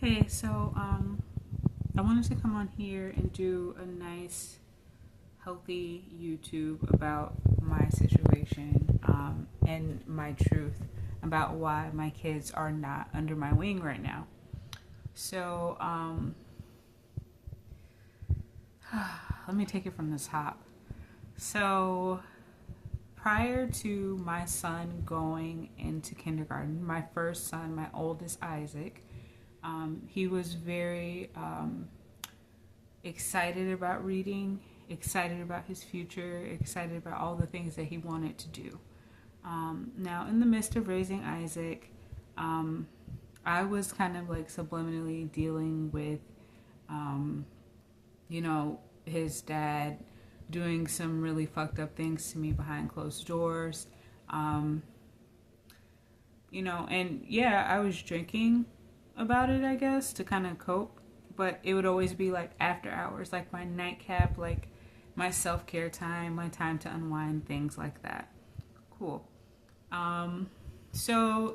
Hey, I wanted to come on here and do a nice, healthy YouTube about my situation and my truth about why my kids are not under my wing right now. So, let me take it from the top. So, prior to my son going into kindergarten, my first son, my oldest Isaac, he was very excited about reading, excited about his future, excited about all the things that he wanted to do. Now, in the midst of raising Isaac, I was kind of like subliminally dealing with, um, his dad doing some really fucked up things to me behind closed doors. Um, and yeah, I was drinking about it, I guess, to kind of cope, but it would always be like after hours, like my nightcap, like my self care time, my time to unwind, things like that. Cool. Um,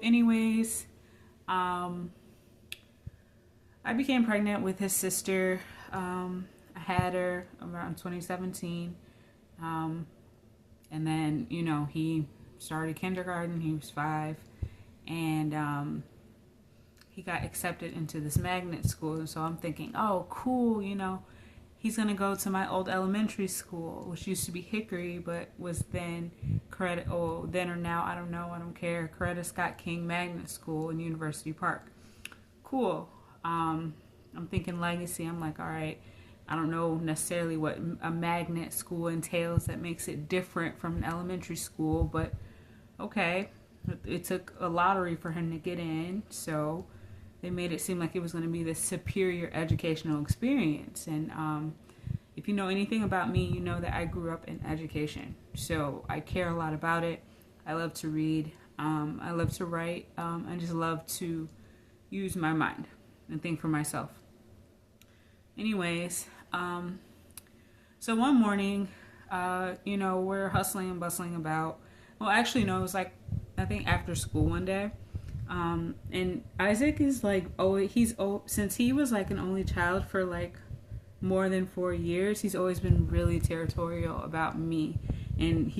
anyways, um, I became pregnant with his sister. I had her around 2017. Um, and then, he started kindergarten, he was 5. And he got accepted into this magnet school. And so I'm thinking, oh, cool, he's going to go to my old elementary school, which used to be Hickory, but was then then or now, I don't know, I don't care, Coretta Scott King Magnet School in University Park. Cool. I'm thinking legacy. I'm like, all right, I don't know necessarily what a magnet school entails that makes it different from an elementary school, but okay. It took a lottery for him to get in, so they made it seem like it was going to be this superior educational experience. And if you know anything about me, you know that I grew up in education, so I care a lot about it. I love to read. I love to write. I just love to use my mind and think for myself. Anyways, so one morning, we're hustling and bustling about. Well, actually, no, it was like, I think after school one day. And Isaac is like, since he was like an only child for like more than 4 years, he's always been really territorial about me. And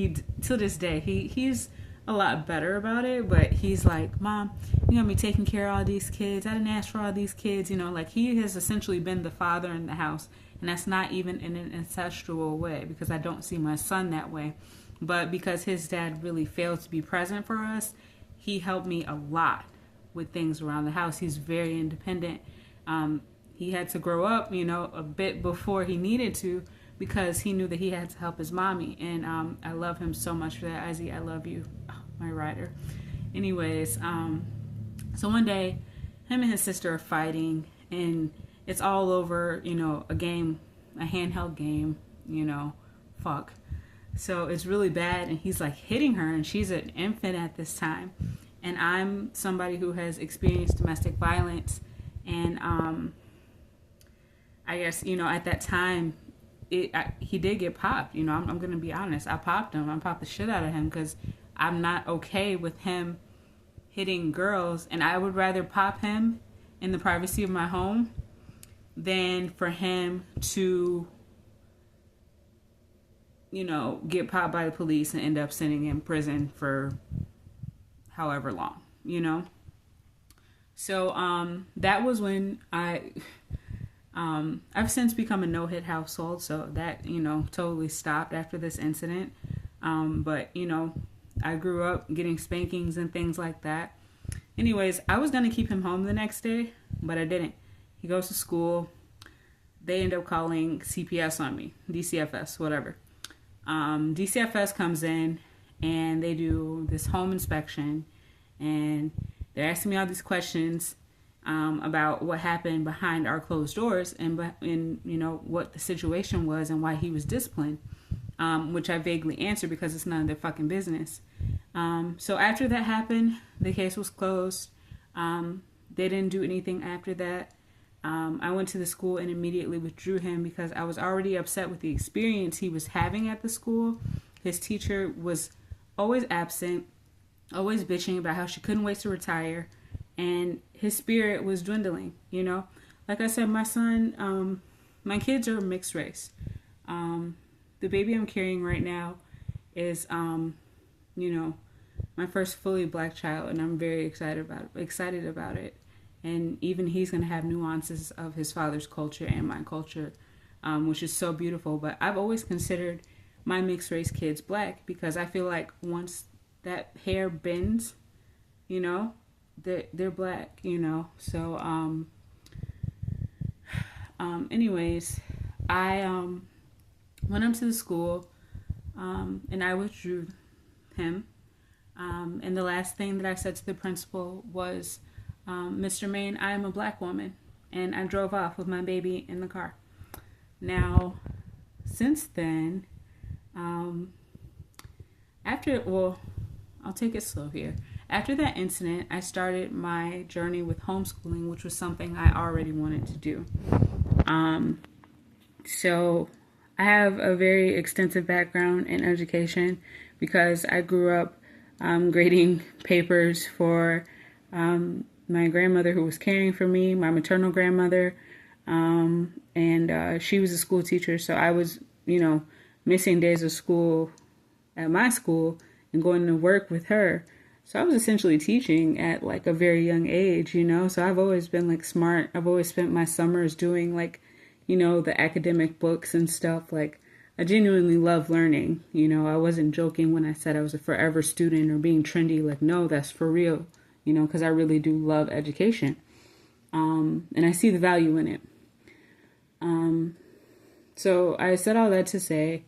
to this day, he's a lot better about it, but he's like, Mom, you got me taking care of all these kids. I didn't ask for all these kids. Like he has essentially been the father in the house. And that's not even in an ancestral way, because I don't see my son that way. But because his dad really failed to be present for us, he helped me a lot with things around the house. He's very independent. He had to grow up, a bit before he needed to, because he knew that he had to help his mommy. And I love him so much for that. Izzy, I love you, my rider. Anyways, so one day, him and his sister are fighting, and it's all over, a game, a handheld game, fuck. So it's really bad, and he's like hitting her, and she's an infant at this time. And I'm somebody who has experienced domestic violence, and I guess, at that time, he did get popped. I'm going to be honest. I popped him. I popped the shit out of him because I'm not okay with him hitting girls, and I would rather pop him in the privacy of my home than for him to get popped by the police and end up sitting in prison for however long. So that was when I've since become a no-hit household, so that, totally stopped after this incident. But, I grew up getting spankings and things like that. Anyways, I was going to keep him home the next day, but I didn't. He goes to school. They end up calling CPS on me, DCFS, whatever. DCFS comes in and they do this home inspection, and they're asking me all these questions about what happened behind our closed doors, and what the situation was and why he was disciplined, which I vaguely answered because it's none of their fucking business. So after that happened, the case was closed. They didn't do anything after that. I went to the school and immediately withdrew him because I was already upset with the experience he was having at the school. His teacher was always absent, always bitching about how she couldn't wait to retire, and his spirit was dwindling, you know. Like I said, my son, my kids are mixed race. The baby I'm carrying right now is, you know, my first fully black child, and I'm very excited about it. And even he's going to have nuances of his father's culture and my culture, which is so beautiful. But I've always considered my mixed race kids black because I feel like once that hair bends, you know, they're black, you know. So, anyways, I went up to the school, and I withdrew him. And the last thing that I said to the principal was, Mr. Maine, I am a black woman. And I drove off with my baby in the car. Now, since then, I'll take it slow here. After that incident, I started my journey with homeschooling, which was something I already wanted to do. So I have a very extensive background in education because I grew up grading papers for my grandmother who was caring for me, my maternal grandmother, and she was a school teacher, so I was, you know, missing days of school at my school and going to work with her. So I was essentially teaching at like a very young age, you know, so I've always been like smart. I've always spent my summers doing like, you know, the academic books and stuff. Like, I genuinely love learning. You know, I wasn't joking when I said I was a forever student or being trendy. Like, no, that's for real, you know, because I really do love education. And I see the value in it. So I said all that to say,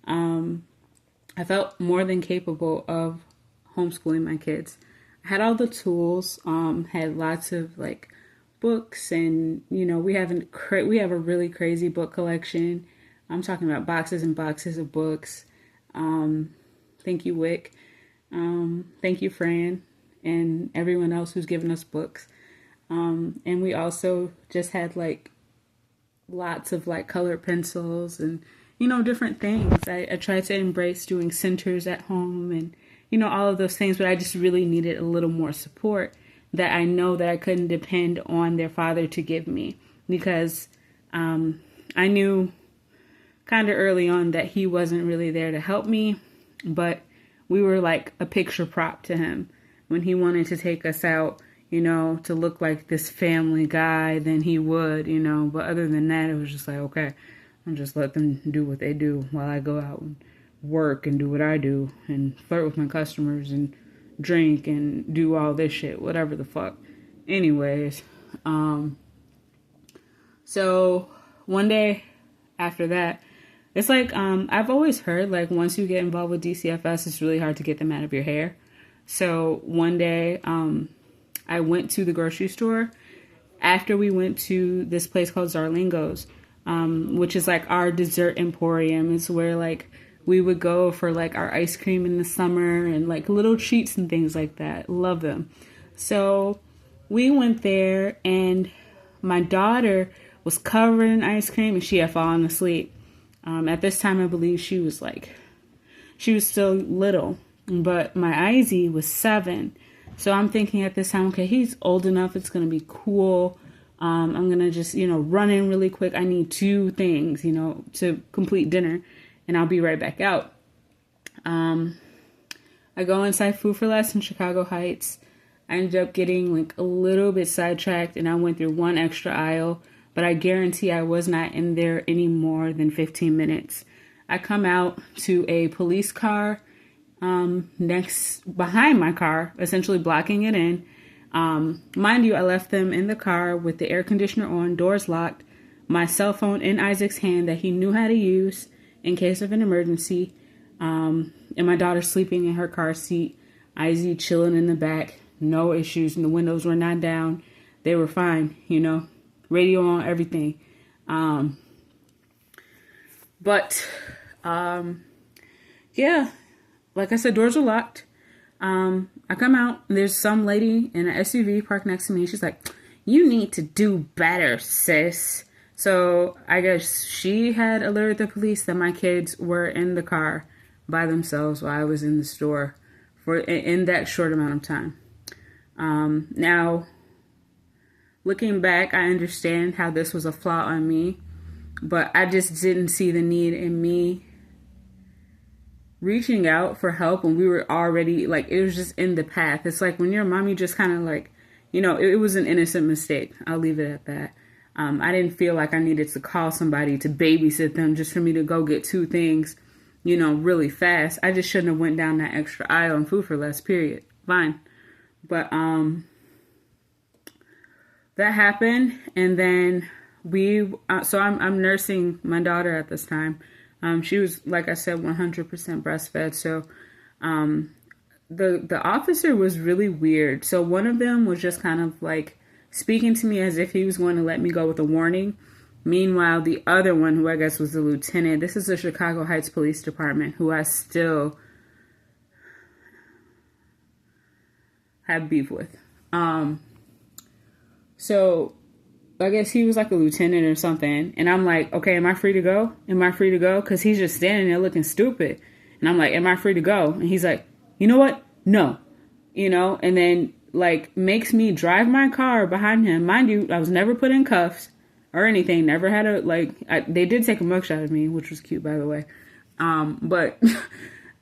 I felt more than capable of homeschooling my kids. I had all the tools, had lots of like books, and you know, we have a really crazy book collection. I'm talking about boxes and boxes of books. Thank you, Wick. Thank you, Fran, and everyone else who's given us books. And we also just had like lots of like colored pencils and, you know, different things. I tried to embrace doing centers at home and, you know, all of those things, but I just really needed a little more support that I know that I couldn't depend on their father to give me, because I knew kind of early on that he wasn't really there to help me, but we were like a picture prop to him. When he wanted to take us out, you know, to look like this family guy, then he would, you know, but other than that, it was just like, okay, I'll just let them do what they do while I go out and work and do what I do and flirt with my customers and drink and do all this shit, whatever the fuck. Anyways, so one day after that, it's like, I've always heard like once you get involved with DCFS, it's really hard to get them out of your hair. So one day, I went to the grocery store after we went to this place called Zarlingo's, which is like our dessert emporium. It's where like we would go for like our ice cream in the summer and like little treats and things like that. Love them. So we went there and my daughter was covered in ice cream and she had fallen asleep. At this time, I believe she was still little, but my Izzy was 7. So I'm thinking at this time, okay, he's old enough. It's going to be cool. I'm going to just, you know, run in really quick. I need 2 things, you know, to complete dinner, and I'll be right back out. I go inside Food for Less in Chicago Heights. I ended up getting like a little bit sidetracked, and I went through one extra aisle, but I guarantee I was not in there any more than 15 minutes. I come out to a police car behind my car, essentially blocking it in. Mind you, I left them in the car with the air conditioner on, doors locked, my cell phone in Isaac's hand that he knew how to use in case of an emergency, and my daughter sleeping in her car seat, Izzy chilling in the back, no issues, and the windows were not down. They were fine, you know, radio on, everything. Yeah. Like I said, doors are locked. I come out, and there's some lady in an SUV parked next to me. She's like, "You need to do better, sis." So I guess she had alerted the police that my kids were in the car by themselves while I was in the store in that short amount of time. Now, Looking back, I understand how this was a flaw on me, but I just didn't see the need in me reaching out for help when we were already, like, it was just in the path. It's like when you're a mom, you just kind of like, it was an innocent mistake. I'll leave it at that. I didn't feel like I needed to call somebody to babysit them just for me to go get two things, really fast. I just shouldn't have went down that extra aisle and food for less, period. Fine. But that happened, and then so I'm nursing my daughter at this time. She was, like I said, 100% breastfed. So the officer was really weird. So one of them was just kind of like speaking to me as if he was going to let me go with a warning. Meanwhile, the other one, who I guess was the lieutenant, this is the Chicago Heights Police Department, who I still have beef with. So I guess he was like a lieutenant or something. And I'm like, okay, am I free to go? Am I free to go? Because he's just standing there looking stupid. And I'm like, am I free to go? And he's like, you know what? No. And then like makes me drive my car behind him. Mind you, I was never put in cuffs or anything. Never had they did take a mugshot of me, which was cute, by the way. But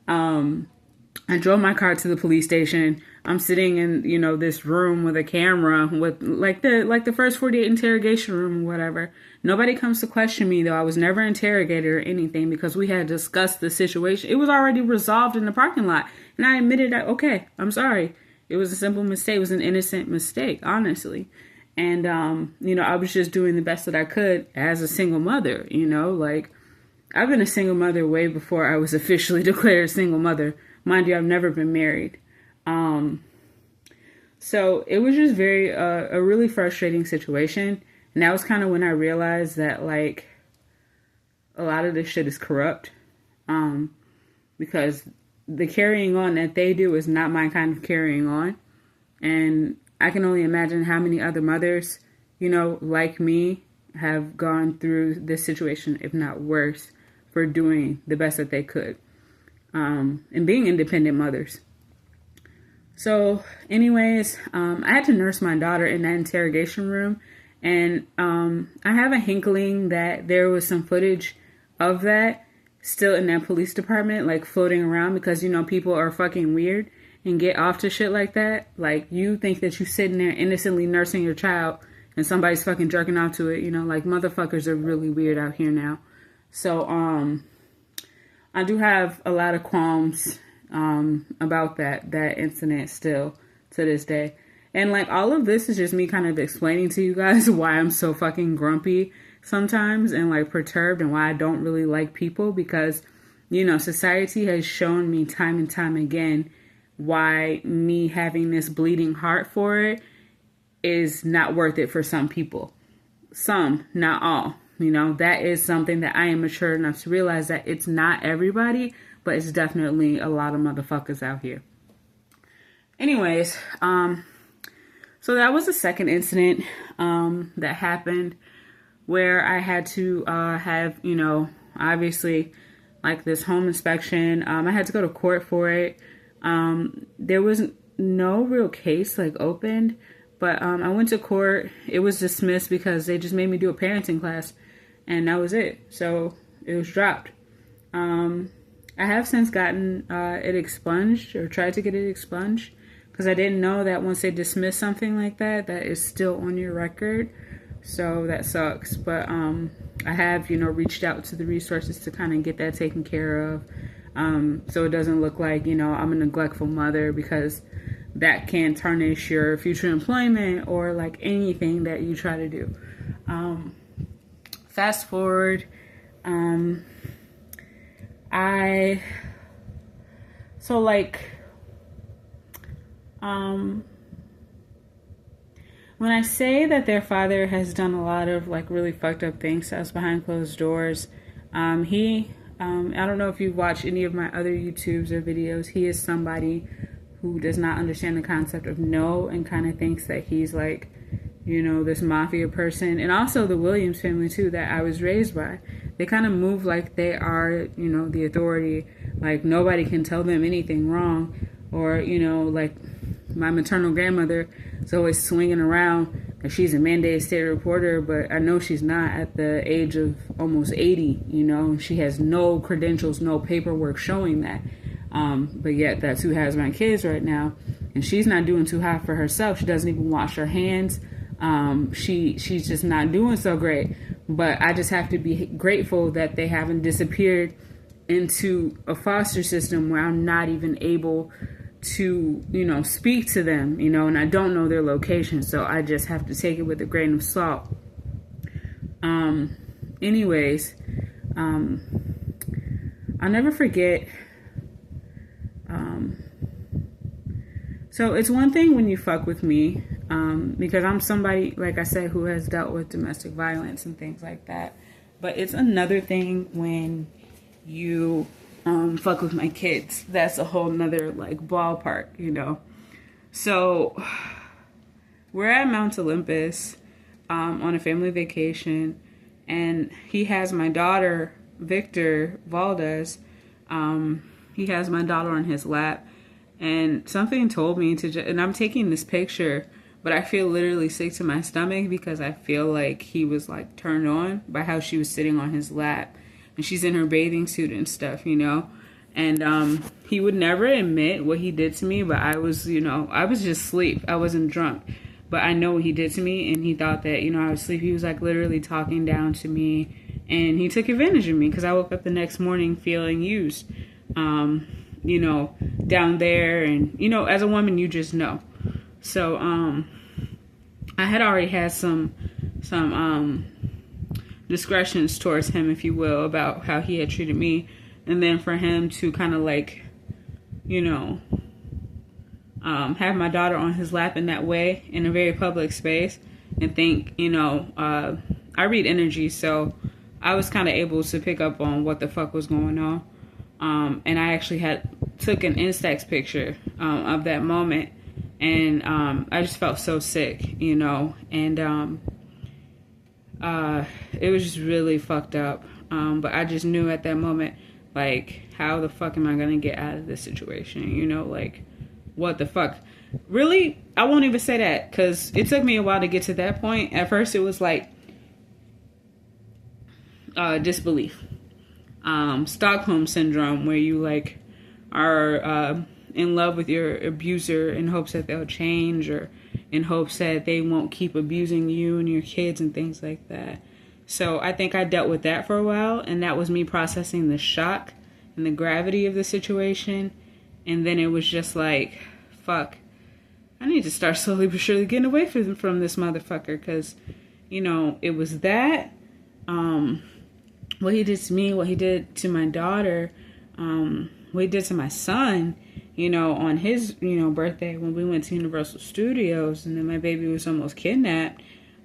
I drove my car to the police station. I'm sitting in, this room with a camera with like the first 48 interrogation room or whatever. Nobody comes to question me, though. I was never interrogated or anything because we had discussed the situation. It was already resolved in the parking lot. And I admitted that, okay, I'm sorry. It was a simple mistake. It was an innocent mistake, honestly. And, I was just doing the best that I could as a single mother, like I've been a single mother way before I was officially declared a single mother. Mind you, I've never been married. So it was just a really frustrating situation. And that was kind of when I realized that like a lot of this shit is corrupt. Because the carrying on that they do is not my kind of carrying on. And I can only imagine how many other mothers, like me have gone through this situation, if not worse, for doing the best that they could. And being independent mothers. So anyways, I had to nurse my daughter in that interrogation room. And I have a hinkling that there was some footage of that still in that police department, like floating around because, people are fucking weird and get off to shit like that. Like you think that you're sitting there innocently nursing your child and somebody's fucking jerking off to it, like motherfuckers are really weird out here now. So, I do have a lot of qualms about that incident still to this day. And like all of this is just me kind of explaining to you guys why I'm so fucking grumpy sometimes and like perturbed and why I don't really like people because, society has shown me time and time again why me having this bleeding heart for it is not worth it for some people. Some, not all. That is something that I am mature enough to realize that it's not everybody, but it's definitely a lot of motherfuckers out here. Anyways, so that was the second incident that happened where I had to have, obviously like this home inspection. I had to go to court for it. There was no real case like opened, but I went to court. It was dismissed because they just made me do a parenting class. And that was it. So it was dropped. I have since gotten it expunged or tried to get it expunged because I didn't know that once they dismiss something like that, that is still on your record. So that sucks. But I have, reached out to the resources to kind of get that taken care of. So it doesn't look like, I'm a neglectful mother because that can tarnish your future employment or like anything that you try to do. Fast forward, when I say that their father has done a lot of like really fucked up things to us behind closed doors, I don't know if you've watched any of my other YouTubes or videos. He is somebody who does not understand the concept of no and kind of thinks that he's like, this mafia person. And also the Williams family too that I was raised by. They kind of move like they are, the authority. Like nobody can tell them anything wrong. Or, like my maternal grandmother is always swinging around she's a mandated state reporter, but I know she's not at the age of almost 80, you know. She has no credentials, no paperwork showing that. But yet that's who has my kids right now. And she's not doing too hot for herself. She doesn't even wash her hands. She's just not doing so great. But I just have to be grateful that they haven't disappeared into a foster system where I'm not even able to, you know, speak to them, you know, and I don't know their location, so I just have to take it with a grain of salt. Anyways, I'll never forget. So it's one thing when you fuck with me, because I'm somebody, like I said, who has dealt with domestic violence and things like that. But it's another thing when you fuck with my kids. That's a whole nother like ballpark, you know. So we're at Mount Olympus on a family vacation, and he has my daughter, Victor Valdez. He has my daughter on his lap, and something told me to and I'm taking this picture, but I feel literally sick to my stomach because I feel like he was like turned on by how she was sitting on his lap. And she's in her bathing suit and stuff, you know. And he would never admit what he did to me, but I was, you know, I was just asleep. I wasn't drunk. But I know what he did to me, and he thought that, you know, I was asleep. He was like literally talking down to me, and he took advantage of me because I woke up the next morning feeling used, you know, down there. And, you know, as a woman, you just know. So I had already had some discretions towards him, if you will, about how he had treated me. And then for him to kind of like, you know, have my daughter on his lap in that way in a very public space and think, you know, I read energy, so I was kind of able to pick up on what the fuck was going on. And I actually took an Instax picture of that moment, and I just felt so sick, you know, and it was just really fucked up. But I just knew at that moment, like, how the fuck am I gonna get out of this situation? You know, like, what the fuck? Really? I won't even say that, because it took me a while to get to that point. At first, it was like disbelief. Stockholm syndrome, where you, like, are in love with your abuser in hopes that they'll change, or in hopes that they won't keep abusing you and your kids and things like that. So I think I dealt with that for a while, and that was me processing the shock and the gravity of the situation. And then it was just like, fuck, I need to start slowly but surely getting away from this motherfucker, because, you know, it was that, what he did to me, what he did to my daughter, what he did to my son, you know, on his, you know, birthday when we went to Universal Studios, and then my baby was almost kidnapped.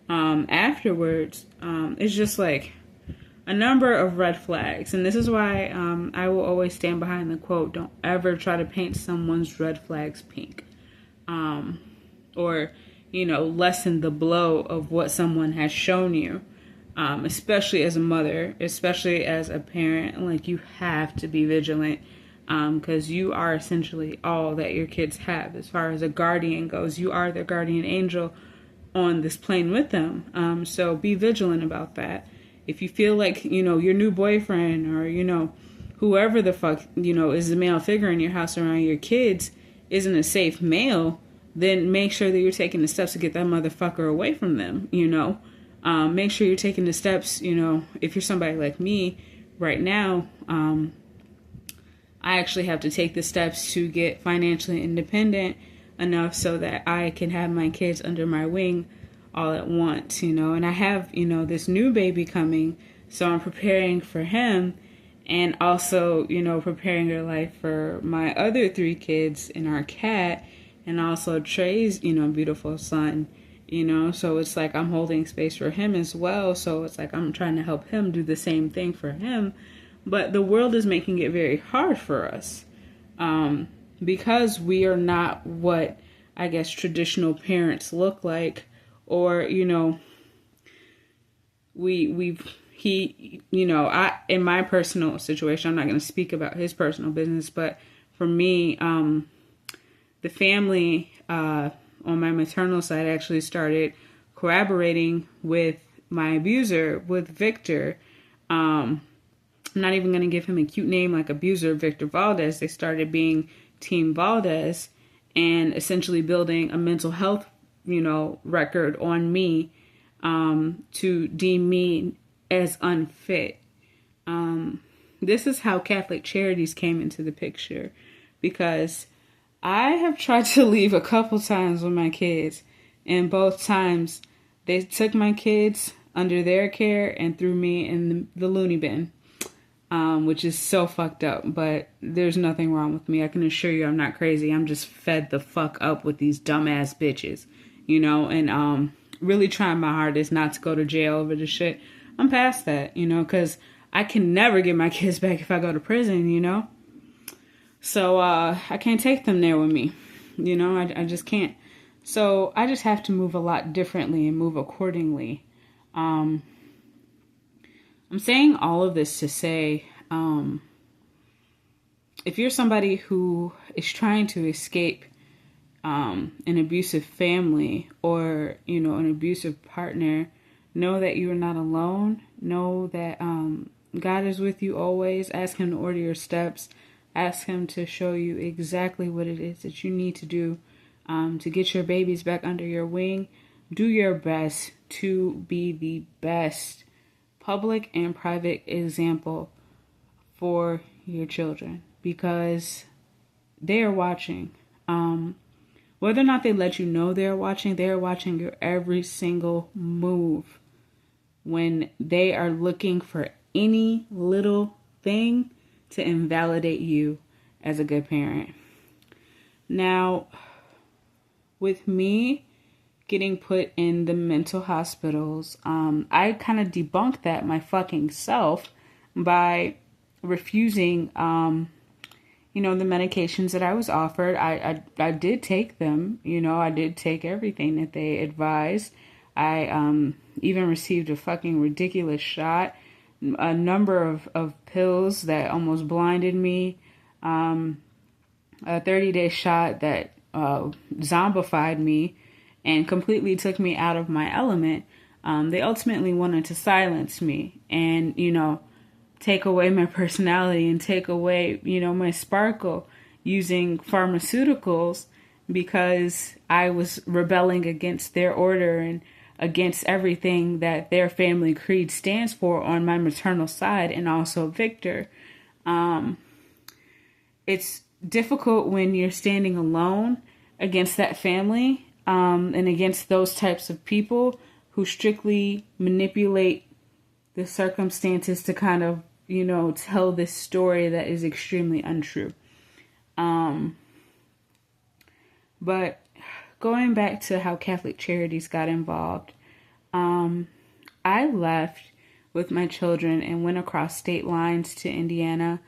Afterwards, it's just like a number of red flags. And this is why I will always stand behind the quote, don't ever try to paint someone's red flags pink. Or, you know, lessen the blow of what someone has shown you. Especially as a mother, especially as a parent. Like, you have to be vigilant, because you are essentially all that your kids have. As far as a guardian goes, you are their guardian angel on this plane with them. So be vigilant about that. If you feel like, you know, your new boyfriend, or, you know, whoever the fuck, you know, is the male figure in your house around your kids isn't a safe male, then make sure that you're taking the steps to get that motherfucker away from them, you know. Make sure you're taking the steps, you know, if you're somebody like me right now, I actually have to take the steps to get financially independent enough so that I can have my kids under my wing all at once, you know. And I have, you know, this new baby coming, so I'm preparing for him, and also, you know, preparing their life for my other 3 kids and our cat, and also Trey's, you know, beautiful son, you know. So it's like I'm holding space for him as well. So it's like I'm trying to help him do the same thing for him. But the world is making it very hard for us, because we are not what, I guess, traditional parents look like. Or, you know, he, you know, in my personal situation, I'm not going to speak about his personal business, but for me, the family, on my maternal side actually started collaborating with my abuser, with Victor. I'm not even going to give him a cute name like abuser Victor Valdez. They started being Team Valdez and essentially building a mental health, record on me, to deem me as unfit. This is how Catholic Charities came into the picture, because I have tried to leave a couple times with my kids, and both times they took my kids under their care and threw me in the loony bin, which is so fucked up, but there's nothing wrong with me. I can assure you I'm not crazy. I'm just fed the fuck up with these dumbass bitches, and really trying my hardest not to go to jail over this shit. I'm past that, because I can never get my kids back if I go to prison, So I can't take them there with me, I just can't. So I just have to move a lot differently and move accordingly. I'm saying all of this to say, if you're somebody who is trying to escape an abusive family or, an abusive partner, know that you are not alone. Know that God is with you always. Ask him to order your steps. Ask him to show you exactly what it is that you need to do to get your babies back under your wing. Do your best to be the best public and private example for your children, because they are watching. Whether or not they let you know they are watching your every single move. When they are looking for any little thing to invalidate you as a good parent. Now, with me getting put in the mental hospitals, I kind of debunked that my fucking self by refusing, the medications that I was offered. I did take them, I did take everything that they advised. I even received a fucking ridiculous shot, a number of pills that almost blinded me, a 30-day shot that zombified me and completely took me out of my element. They ultimately wanted to silence me and, take away my personality and take away, my sparkle using pharmaceuticals, because I was rebelling against their order and against everything that their family creed stands for on my maternal side, and also Victor. It's difficult when you're standing alone against that family, and against those types of people who strictly manipulate the circumstances to kind of, tell this story that is extremely untrue. But going back to how Catholic Charities got involved, I left with my children and went across state lines to Indiana.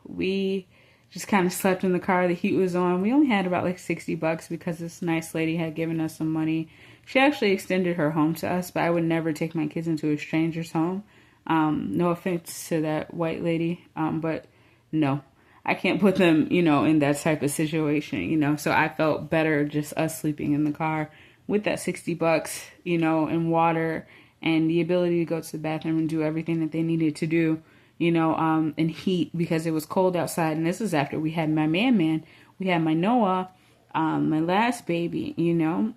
We just kind of slept in the car. The heat was on. We only had about like $60 because this nice lady had given us some money. She actually extended her home to us, but I would never take my kids into a stranger's home. No offense to that white lady, but no. I can't put them, in that type of situation, so I felt better just us sleeping in the car with that $60, and water and the ability to go to the bathroom and do everything that they needed to do, and heat because it was cold outside. And this is after we had my man, we had my Noah, my last baby,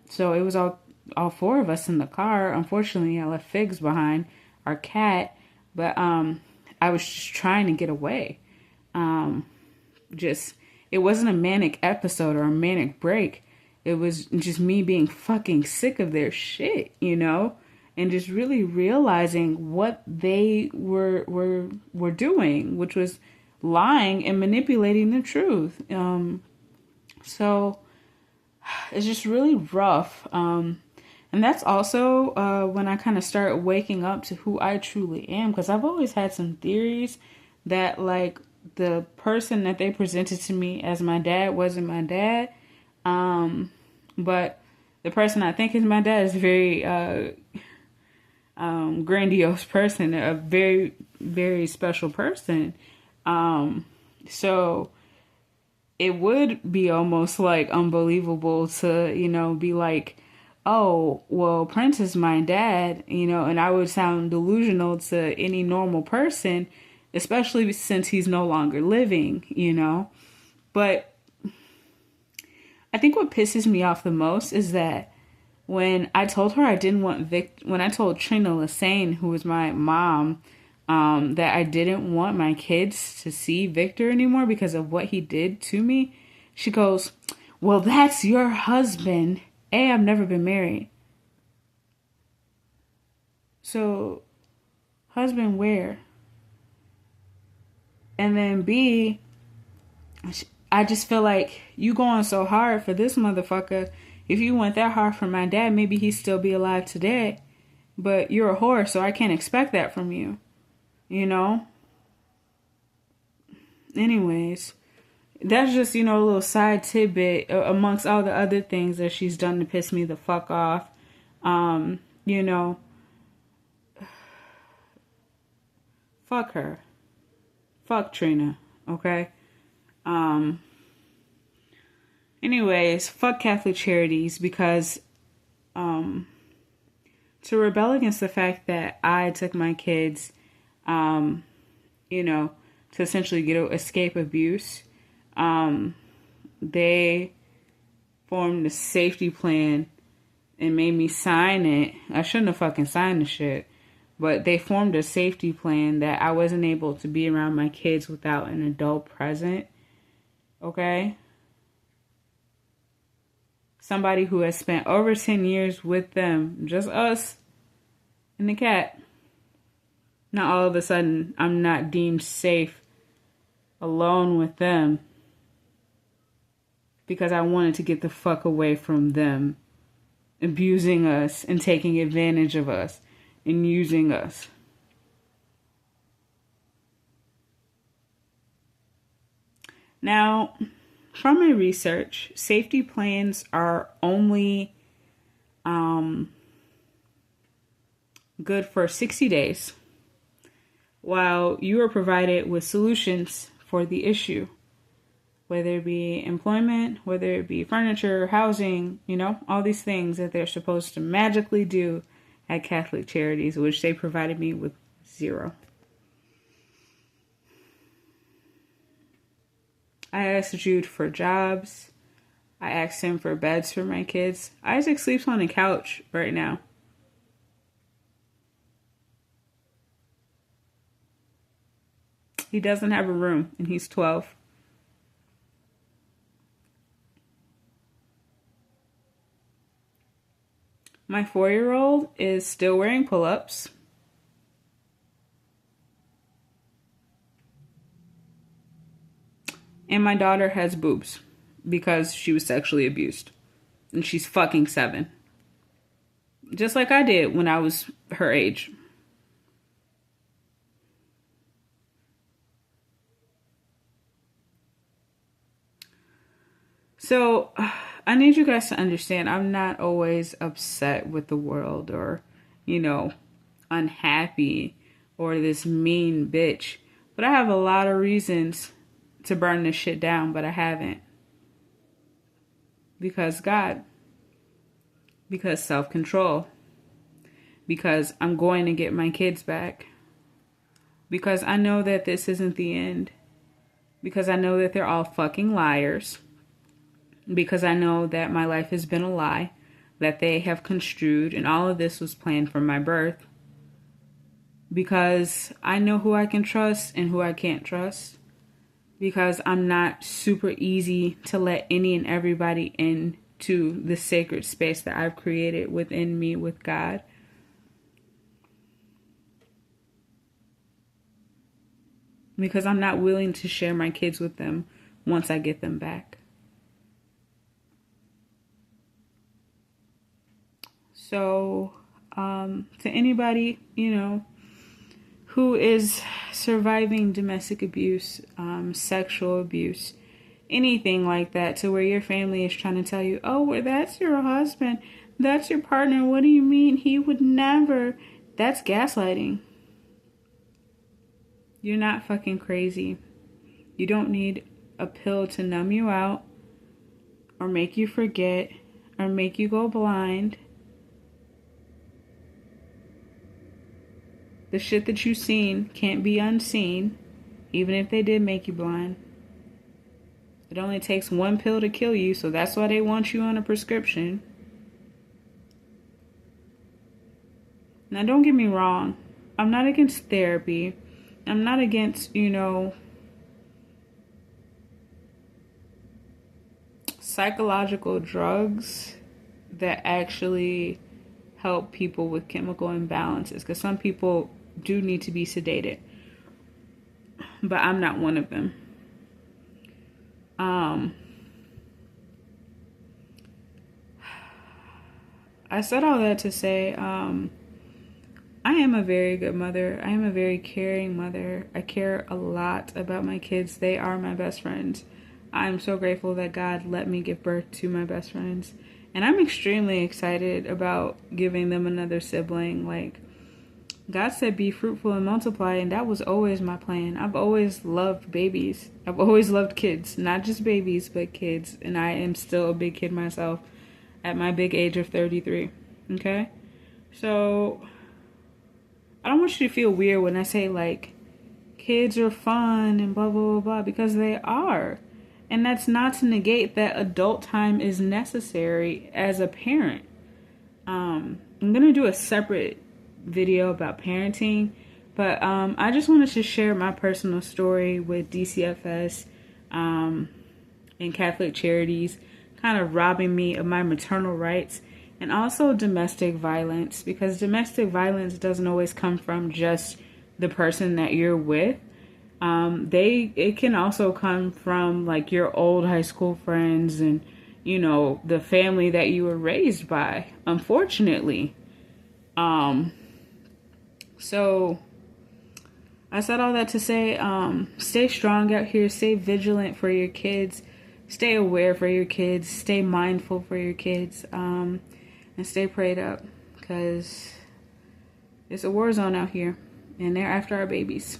so it was all four of us in the car. Unfortunately, I left Figs behind, our cat, but I was just trying to get away. It wasn't a manic episode or a manic break. It was just me being fucking sick of their shit, and just really realizing what they were doing, which was lying and manipulating the truth. So it's just really rough. And that's also when I kind of start waking up to who I truly am, because I've always had some theories that, like, the person that they presented to me as my dad wasn't my dad. But the person I think is my dad is a very grandiose person, a very, very special person. So it would be almost like unbelievable to, be like, oh, well, Prince is my dad, and I would sound delusional to any normal person, especially since he's no longer living. But I think what pisses me off the most is that when I told her I didn't want when I told Trina Lassane, who was my mom, that I didn't want my kids to see Victor anymore because of what he did to me, she goes, well, that's your husband. A, I've never been married. So, husband where? And then B, I just feel like you going so hard for this motherfucker. If you went that hard for my dad, maybe he'd still be alive today. But you're a whore, so I can't expect that from you. Anyways, that's just, a little side tidbit amongst all the other things that she's done to piss me the fuck off. Fuck her. Fuck Trina, okay? Anyways, fuck Catholic Charities because to rebel against the fact that I took my kids, to essentially escape abuse, they formed a safety plan and made me sign it. I shouldn't have fucking signed the shit. But they formed a safety plan that I wasn't able to be around my kids without an adult present. Okay? Somebody who has spent over 10 years with them, just us and the cat. Now all of a sudden, I'm not deemed safe alone with them because I wanted to get the fuck away from them abusing us and taking advantage of us and using us. Now, from my research, safety plans are only good for 60 days, while you are provided with solutions for the issue, whether it be employment, whether it be furniture, housing, all these things that they're supposed to magically do at Catholic Charities, which they provided me with 0. I asked Jude for jobs. I asked him for beds for my kids. Isaac sleeps on a couch right now. He doesn't have a room, and he's 12. My 4-year-old is still wearing pull-ups. And my daughter has boobs because she was sexually abused. And she's fucking 7. Just like I did when I was her age. So, I need you guys to understand, I'm not always upset with the world or, unhappy or this mean bitch. But I have a lot of reasons to burn this shit down, but I haven't. Because God. Because self-control. Because I'm going to get my kids back. Because I know that this isn't the end. Because I know that they're all fucking liars. Because I know that my life has been a lie that they have construed, and all of this was planned from my birth. Because I know who I can trust and who I can't trust. Because I'm not super easy to let any and everybody into the sacred space that I've created within me with God. Because I'm not willing to share my kids with them once I get them back. So, to anybody, who is surviving domestic abuse, sexual abuse, anything like that, to where your family is trying to tell you, oh, well, that's your husband, that's your partner, what do you mean? He would never. That's gaslighting. You're not fucking crazy. You don't need a pill to numb you out or make you forget or make you go blind The shit that you've seen can't be unseen, even if they did make you blind. It only takes one pill to kill you, so that's why they want you on a prescription. Now, don't get me wrong. I'm not against therapy. I'm not against, psychological drugs that actually help people with chemical imbalances, because some people do need to be sedated, but I'm not one of them. I said all that to say, I am a very good mother. I am a very caring mother. I care a lot about my kids. They are my best friends. I'm so grateful that God let me give birth to my best friends. And I'm extremely excited about giving them another sibling. Like, God said, be fruitful and multiply, and that was always my plan. I've always loved babies. I've always loved kids. Not just babies, but kids. And I am still a big kid myself at my big age of 33. Okay? So, I don't want you to feel weird when I say, like, kids are fun and blah, blah, blah, blah, because they are. And that's not to negate that adult time is necessary as a parent. I'm going to do a separate video about parenting, but I just wanted to share my personal story with DCFS and Catholic Charities kind of robbing me of my maternal rights, and also domestic violence, because domestic violence doesn't always come from just the person that you're with. It can also come from like your old high school friends and, the family that you were raised by, unfortunately. So I said all that to say, stay strong out here, stay vigilant for your kids, stay aware for your kids, stay mindful for your kids, and stay prayed up, because it's a war zone out here and they're after our babies.